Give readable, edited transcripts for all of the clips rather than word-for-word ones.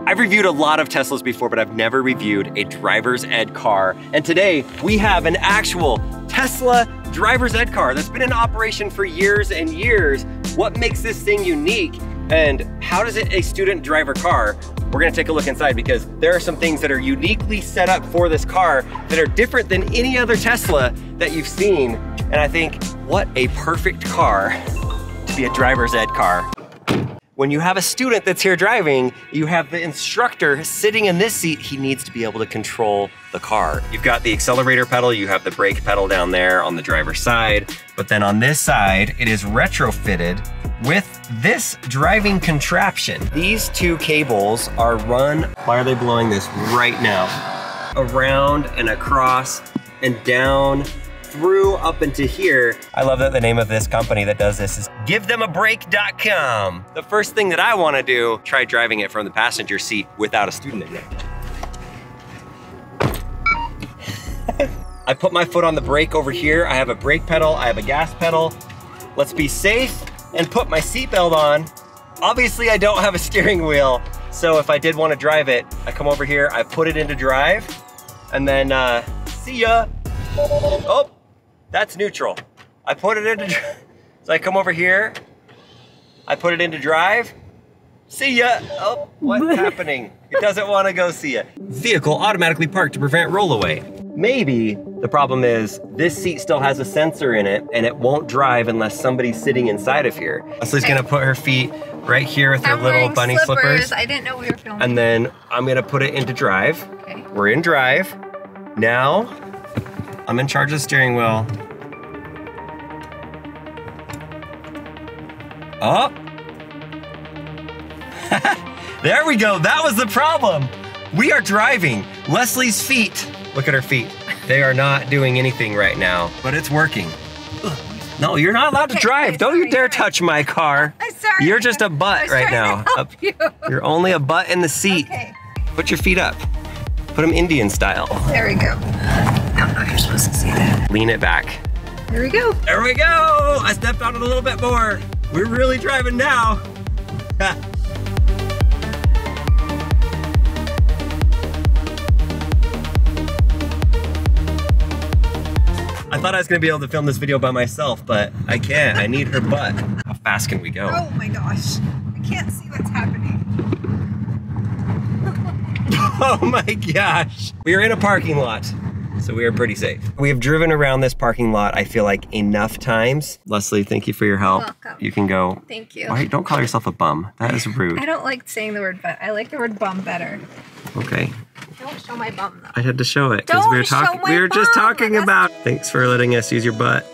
I've reviewed a lot of Teslas before, but I've never reviewed a driver's ed car. And today we have an actual Tesla driver's ed car that's been in operation for years and years. What makes this thing unique and how does it a student driver car? We're gonna take a look inside because there are some things that are uniquely set up for this car that are different than any other Tesla that you've seen. And I think, what a perfect car to be a driver's ed car. When you have a student that's here driving, you have the instructor sitting in this seat. He needs to be able to control the car. You've got the accelerator pedal, you have the brake pedal down there on the driver's side, but then on this side, it is retrofitted with this driving contraption. These two cables are run, why are they blowing this right now? Around and across and down through up into here. I love that the name of this company that does this is GiveThemABrake.com. The first thing that I want to do, try driving it from the passenger seat without a student in it. I put my foot on the brake over here. I have a brake pedal, I have a gas pedal. Let's be safe and put my seatbelt on. Obviously I don't have a steering wheel, so if I did want to drive it, I come over here, I put it into drive, and then see ya. Oh, that's neutral. I put it into, so I come over here, I put it into drive, see ya. Oh, what's happening? It doesn't want to go see ya. Vehicle automatically parked to prevent rollaway. Maybe the problem is this seat still has a sensor in it and it won't drive unless somebody's sitting inside of here. Leslie's gonna put her feet right here with her little bunny slippers. I didn't know we were filming. And then I'm gonna put it into drive. Okay. We're in drive. Now, I'm in charge of the steering wheel. Oh. There we go, that was the problem. We are driving. Leslie's feet, look at her feet. They are not doing anything right now, but it's working. No, you're not allowed to drive. Don't you dare touch my car. I'm sorry. You're just a butt right now. You're only a butt in the seat. Okay. Put your feet up. Put them Indian style. There we go. I don't know if you're supposed to see that. Lean it back. There we go. There we go. I stepped on it a little bit more. We're really driving now. I thought I was gonna be able to film this video by myself, but I can't. I need her butt. How fast can we go? Oh my gosh. I can't see what's happening. Oh my gosh. We are in a parking lot, so we are pretty safe. We have driven around this parking lot, I feel like, enough times. Leslie, thank you for your help. Welcome. You can go. Thank you. Why, don't call yourself a bum. That is rude. I don't like saying the word but. I like the word bum better. Okay. Don't show my bum though. I had to show it because Don't we were show talking. my We were just bum. talking about. Thanks for letting us use your butt.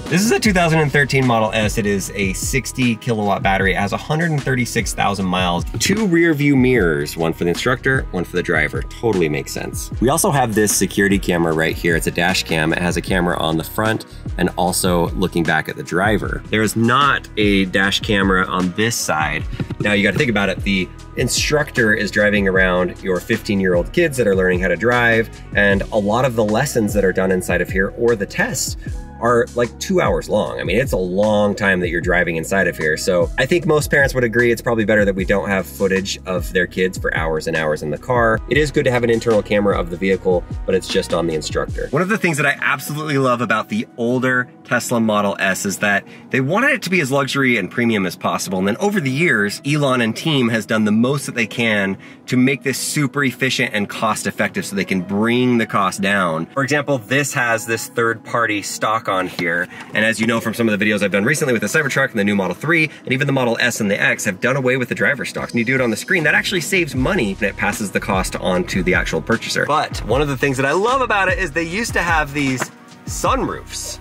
This is a 2013 Model S. It is a 60 kilowatt battery. It has 136,000 miles. 2 rear view mirrors, one for the instructor, one for the driver. Totally makes sense. We also have this security camera right here. It's a dash cam. It has a camera on the front and also looking back at the driver. There is not a dash camera on this side. Now you got to think about it. The instructor is driving around your 15-year-old kids that are learning how to drive, and a lot of the lessons that are done inside of here or the tests are like 2 hours long. I mean, it's a long time that you're driving inside of here. So I think most parents would agree it's probably better that we don't have footage of their kids for hours and hours in the car. It is good to have an internal camera of the vehicle, but it's just on the instructor. One of the things that I absolutely love about the older Tesla Model S is that they wanted it to be as luxury and premium as possible. And then over the years, Elon and team has done the most that they can to make this super efficient and cost effective so they can bring the cost down. For example, this has this third-party stock on here. And as you know from some of the videos I've done recently with the Cybertruck and the new Model 3, and even the Model S and the X have done away with the driver stock. And you do it on the screen, that actually saves money and it passes the cost on to the actual purchaser. But one of the things that I love about it is they used to have these sunroofs.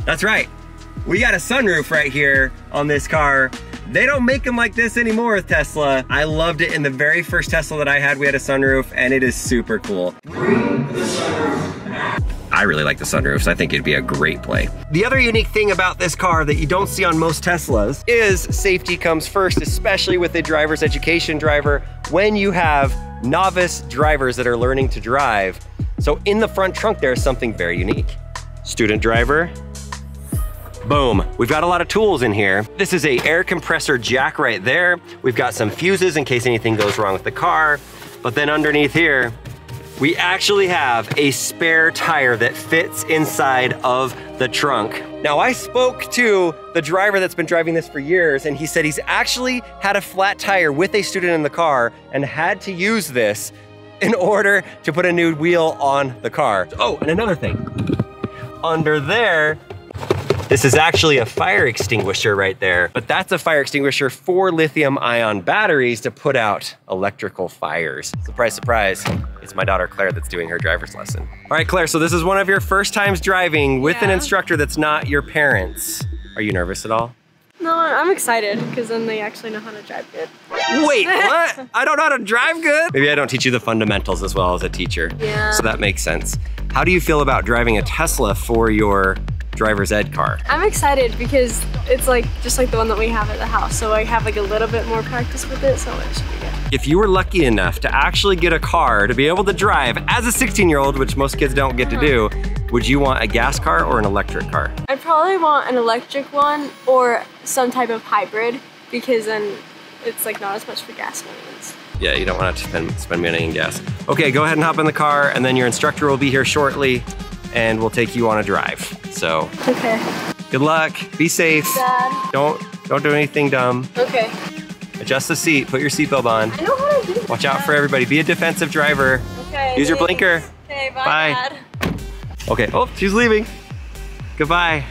That's right. We got a sunroof right here on this car. They don't make them like this anymore with Tesla. I loved it in the very first Tesla that I had. We had a sunroof and it is super cool. I really like the sunroofs. I think it'd be a great play. The other unique thing about this car that you don't see on most Teslas is safety comes first, especially with a driver's education driver when you have novice drivers that are learning to drive. So in the front trunk, there's something very unique. Student driver, Boom, we've got a lot of tools in here. This is a air compressor jack right there. We've got some fuses in case anything goes wrong with the car. But then underneath here, we actually have a spare tire that fits inside of the trunk. Now I spoke to the driver that's been driving this for years, and he said he's actually had a flat tire with a student in the car and had to use this in order to put a new wheel on the car. Oh, and another thing, under there, this is actually a fire extinguisher right there, but that's a fire extinguisher for lithium-ion batteries to put out electrical fires. Surprise, surprise, it's my daughter Claire that's doing her driver's lesson. All right, Claire, so this is one of your first times driving with an instructor that's not your parents. Are you nervous at all? No, I'm excited because then they actually know how to drive good. Wait, what? I don't know how to drive good? Maybe I don't teach you the fundamentals as well as a teacher. Yeah. So that makes sense. How do you feel about driving a Tesla for your driver's ed car? I'm excited because it's like just like the one that we have at the house. So I have like a little bit more practice with it, so it should be good. If you were lucky enough to actually get a car to be able to drive as a 16-year-old, which most kids don't get to do, would you want a gas car or an electric car? I'd probably want an electric one or some type of hybrid because then it's like not as much for gas maintenance. Yeah, you don't want to spend money in gas. Okay, go ahead and hop in the car, and then your instructor will be here shortly and we'll take you on a drive. So, okay. Good luck, be safe. Dad. Don't do anything dumb. Okay. Adjust the seat, put your seatbelt on. I know how to do that. Watch out for everybody, be a defensive driver. Okay. Use your blinker. Okay, bye, Bye. Dad. Okay, oh, she's leaving. Goodbye.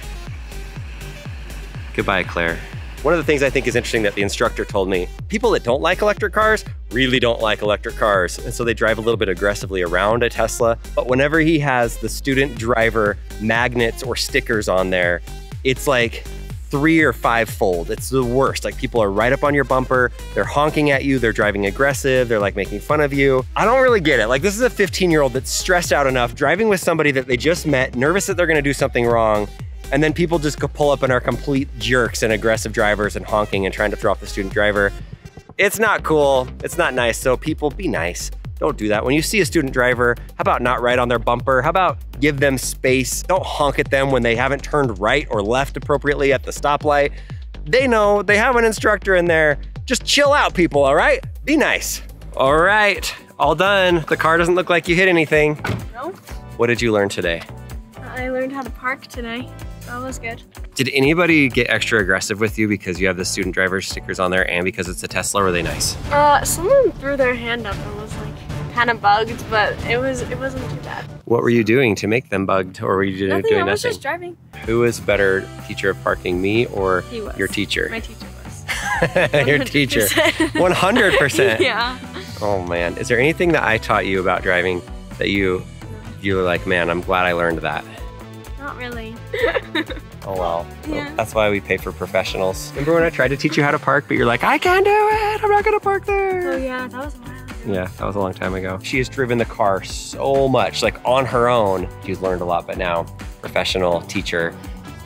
Goodbye, Claire. One of the things I think is interesting that the instructor told me, people that don't like electric cars really don't like electric cars. And so they drive a little bit aggressively around a Tesla. But whenever he has the student driver magnets or stickers on there, it's like 3 or 5-fold. It's the worst. Like people are right up on your bumper. They're honking at you. They're driving aggressive. They're like making fun of you. I don't really get it. Like this is a 15-year-old that's stressed out enough, driving with somebody that they just met, nervous that they're gonna do something wrong. And then people just go pull up and are complete jerks and aggressive drivers and honking and trying to throw off the student driver. It's not cool, it's not nice, so people be nice. Don't do that. When you see a student driver, how about not right on their bumper? How about give them space? Don't honk at them when they haven't turned right or left appropriately at the stoplight. They know, they have an instructor in there. Just chill out, people, all right? Be nice. All right, all done. The car doesn't look like you hit anything. No. What did you learn today? I learned how to park today. That was good. Did anybody get extra aggressive with you because you have the student driver stickers on there and because it's a Tesla, or were they nice? Someone threw their hand up and was like kind of bugged, but it wasn't too bad. What were you doing to make them bugged, or were you doing nothing? I was just driving. Who was better teacher of parking, me or He was. your teacher? My teacher was. Your teacher. 100%. Yeah. Oh man, is there anything that I taught you about driving that you were like, man, I'm glad I learned that? Not really. Oh well. Yeah. Well, that's why we pay for professionals. Remember when I tried to teach you how to park, but you're like, I can't do it, I'm not gonna park there. Oh yeah, that was a while ago. Yeah, that was a long time ago. She has driven the car so much, like on her own. She's learned a lot, but now professional teacher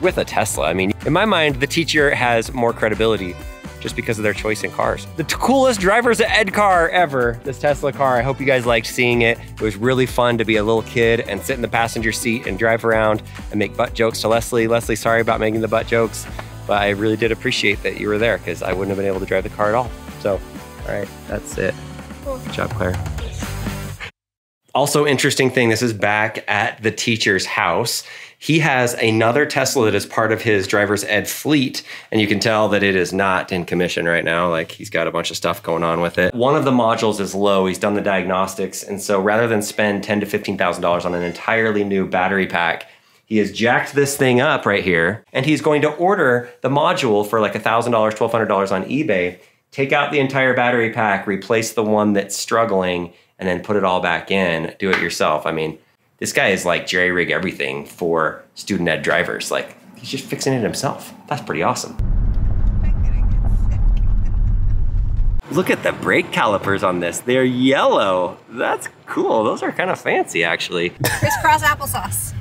with a Tesla. I mean, in my mind, the teacher has more credibility just because of their choice in cars. The coolest driver's ed car ever, this Tesla car. I hope you guys liked seeing it. It was really fun to be a little kid and sit in the passenger seat and drive around and make butt jokes to Leslie. Leslie, sorry about making the butt jokes, but I really did appreciate that you were there because I wouldn't have been able to drive the car at all. So, all right, that's it. Cool. Good job, Claire. Also interesting thing, this is back at the teacher's house. He has another Tesla that is part of his driver's ed fleet, and you can tell that it is not in commission right now. Like he's got a bunch of stuff going on with it. One of the modules is low, he's done the diagnostics, and so rather than spend $10,000 to $15,000 on an entirely new battery pack, he has jacked this thing up right here, and he's going to order the module for like $1,000, $1,200 on eBay, take out the entire battery pack, replace the one that's struggling, and then put it all back in, do it yourself. I mean, this guy is like jerry-rig everything for student ed drivers. Like, he's just fixing it himself. That's pretty awesome. Look at the brake calipers on this. They're yellow. That's cool. Those are kind of fancy, actually. Crisscross applesauce.